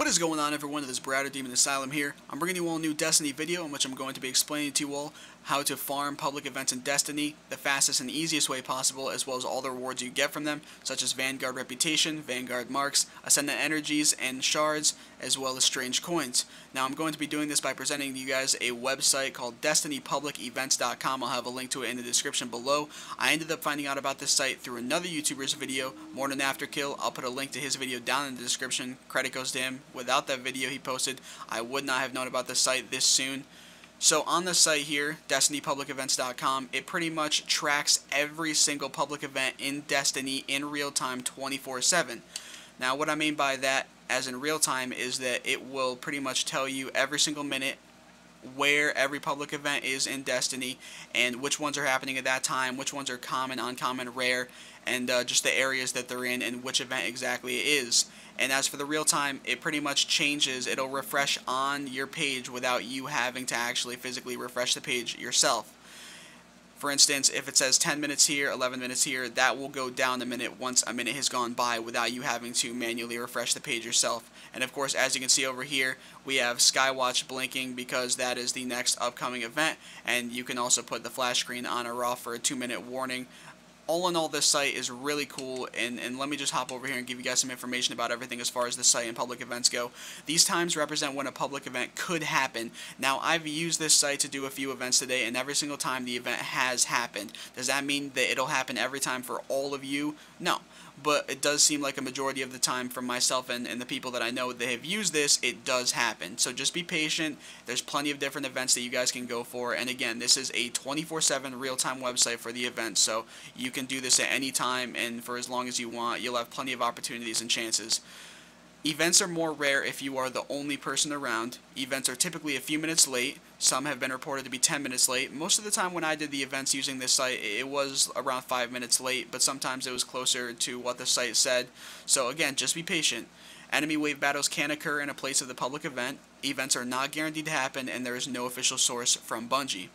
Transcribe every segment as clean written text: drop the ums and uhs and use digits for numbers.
What is going on, everyone? It is Brad of DemonAsylum here. I'm bringing you all a new Destiny video in which I'm going to be explaining to you all how to farm public events in Destiny the fastest and easiest way possible, as well as all the rewards you get from them, such as Vanguard Reputation, Vanguard Marks, Ascendant Energies, and Shards, as well as Strange Coins. Now, I'm going to be doing this by presenting to you guys a website called DestinyPublicEvents.com. I'll have a link to it in the description below. I ended up finding out about this site through another YouTuber's video, More Than Afterkill. I'll put a link to his video down in the description. Credit goes to him. Without that video he posted, I would not have known about this site this soon. So on the site here, DestinyPublicEvents.com, it pretty much tracks every single public event in Destiny in real time 24/7. Now what I mean by that, as in real time, is that it will pretty much tell you every single minute where every public event is in Destiny and which ones are happening at that time, which ones are common, uncommon, rare, and just the areas that they're in and which event exactly it is. And as for the real time, it pretty much changes. It'll refresh on your page without you having to actually physically refresh the page yourself. For instance, if it says 10 minutes here, 11 minutes here, that will go down a minute once a minute has gone by without you having to manually refresh the page yourself. And of course, as you can see over here, we have Skywatch blinking because that is the next upcoming event, and you can also put the flash screen on or off for a 2-minute warning. All in all, this site is really cool, and let me just hop over here and give you guys some information about everything as far as the site and public events go. These times represent when a public event could happen. Now, I've used this site to do a few events today, and every single time the event has happened. Does that mean that it'll happen every time for all of you? No. But it does seem like a majority of the time from myself and the people that I know that have used this, it does happen. So just be patient. There's plenty of different events that you guys can go for. And again, this is a 24/7 real-time website for the event. So you can do this at any time and for as long as you want. You'll have plenty of opportunities and chances. Events are more rare if you are the only person around. Events are typically a few minutes late. Some have been reported to be 10 minutes late. Most of the time when I did the events using this site, it was around 5 minutes late, but sometimes it was closer to what the site said. So again, just be patient. Enemy wave battles can occur in a place of the public event. Events are not guaranteed to happen, and there is no official source from Bungie.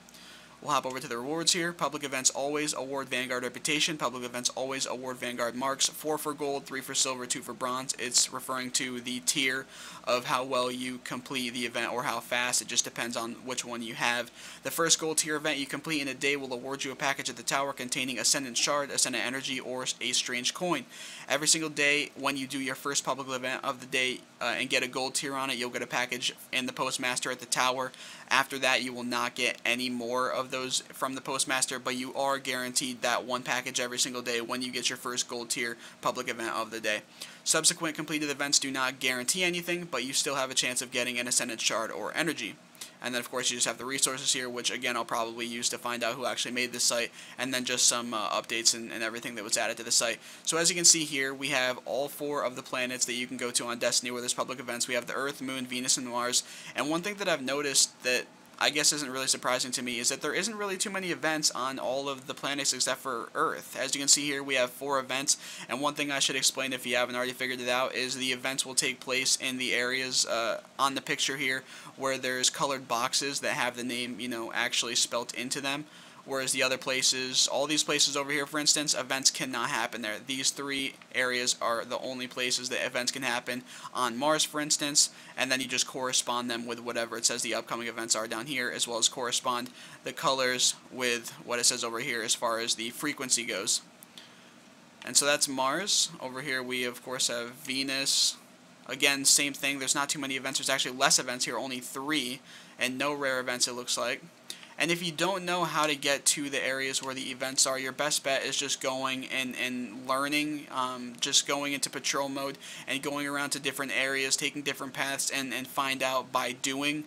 We'll hop over to the rewards here. Public events always award Vanguard Reputation. Public events always award Vanguard Marks. 4 for gold, 3 for silver, 2 for bronze. It's referring to the tier of how well you complete the event or how fast. It just depends on which one you have. The first gold tier event you complete in a day will award you a package at the tower containing Ascendant Shard, Ascendant Energy, or a Strange Coin. Every single day when you do your first public event of the day and get a gold tier on it, you'll get a package in the Postmaster at the tower. After that, you will not get any more of those from the Postmaster, but you are guaranteed that one package every single day when you get your first gold tier public event of the day. Subsequent completed events do not guarantee anything, but you still have a chance of getting an Ascendant Shard or Energy. And then, of course, you just have the resources here, which, again, I'll probably use to find out who actually made this site, and then just some updates and everything that was added to the site. So as you can see here, we have all 4 of the planets that you can go to on Destiny where there's public events. We have the Earth, Moon, Venus, and Mars. And one thing that I've noticed that I guess isn't really surprising to me is that there isn't really too many events on all of the planets except for Earth. As you can see here, we have 4 events, and one thing I should explain if you haven't already figured it out is the events will take place in the areas on the picture here where there's colored boxes that have the name, actually spelt into them. Whereas the other places, all these places over here, for instance, events cannot happen there. These 3 areas are the only places that events can happen. On Mars, for instance, and then you just correspond them with whatever it says the upcoming events are down here, as well as correspond the colors with what it says over here as far as the frequency goes. And so that's Mars. Over here we, of course, have Venus. Again, same thing. There's not too many events. There's actually less events here, only 3, and no rare events, it looks like. And if you don't know how to get to the areas where the events are, your best bet is just going and learning, just going into patrol mode and going around to different areas, taking different paths, and find out by doing.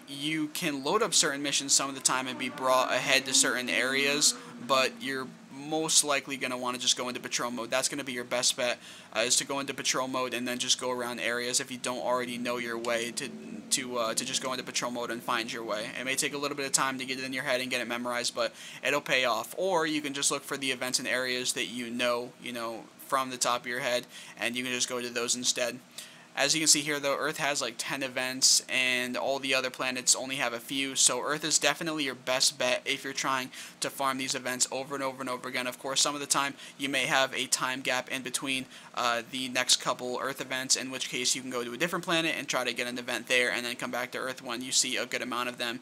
You can load up certain missions some of the time and be brought ahead to certain areas, but you're most likely going to want to just go into patrol mode. That's going to be your best bet, is to go into patrol mode and then just go around areas if you don't already know your way to just go into patrol mode and find your way. It may take a little bit of time to get it in your head and get it memorized, but it'll pay off. Or you can just look for the events in areas that you know from the top of your head, and you can just go to those instead. As you can see here though, Earth has like 10 events and all the other planets only have a few, so Earth is definitely your best bet if you're trying to farm these events over and over and over again. Of course, some of the time you may have a time gap in between the next couple Earth events, in which case you can go to a different planet and try to get an event there and then come back to Earth when you see a good amount of them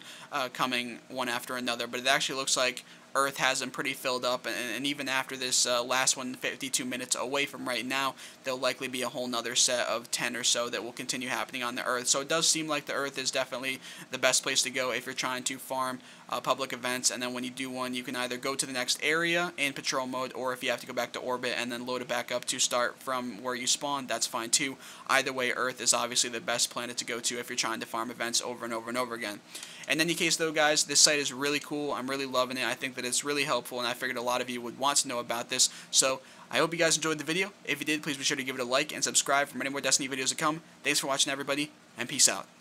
coming one after another. But it actually looks like Earth has them pretty filled up, and even after this last one, 52 minutes away from right now, there'll likely be a whole nother set of 10 or so that will continue happening on the Earth. So it does seem like the Earth is definitely the best place to go if you're trying to farm public events, and then when you do one, you can either go to the next area in patrol mode, or if you have to go back to orbit and then load it back up to start from where you spawned, that's fine too. Either way, Earth is obviously the best planet to go to if you're trying to farm events over and over and over again. In any case though, guys, this site is really cool. I'm really loving it. I think that it's really helpful, and I figured a lot of you would want to know about this. So I hope you guys enjoyed the video. If you did, please be sure to give it a like and subscribe for many more Destiny videos to come. Thanks for watching, everybody, and peace out.